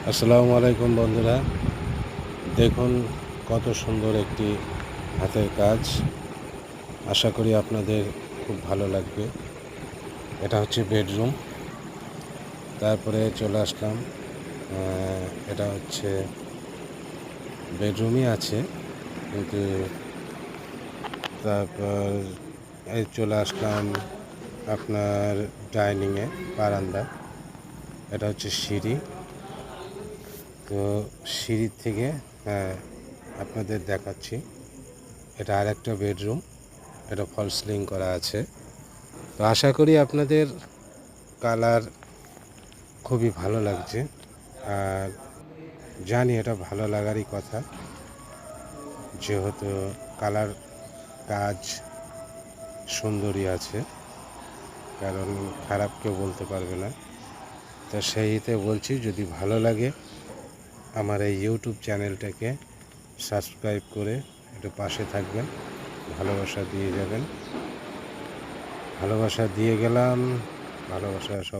আসসালামু আলাইকুম বন্ধুরা, দেখুন কত সুন্দর একটি হাতের কাজ। আশা করি আপনাদের খুব ভালো লাগবে। এটা হচ্ছে বেডরুম। তারপরে চলে আসলাম, এটা হচ্ছে বেডরুমই আছে, কিন্তু তারপর এই চলে আসলাম আপনার ডাইনিংয়ে, বারান্দা। এটা হচ্ছে সিঁড়ি। তো সিঁড়ির থেকে আপনাদের দেখাচ্ছি, এটা আরেকটা বেডরুম। এটা ফল সিলিং করা আছে। তো আশা করি আপনাদের কালার খুবই ভালো লাগছে, আর জানি এটা ভালো লাগারই কথা, যেহেতু কালার কাজ সুন্দরই আছে, কারণ খারাপ কেউ বলতে পারবে না। তো সেইতে বলছি, যদি ভালো লাগে আমার এই ইউটিউব চ্যানেলটাকে সাবস্ক্রাইব করে একটু পাশে থাকবেন, ভালোবাসা দিয়ে যাবেন। ভালোবাসা দিয়ে গেলাম, ভালোবাসা সব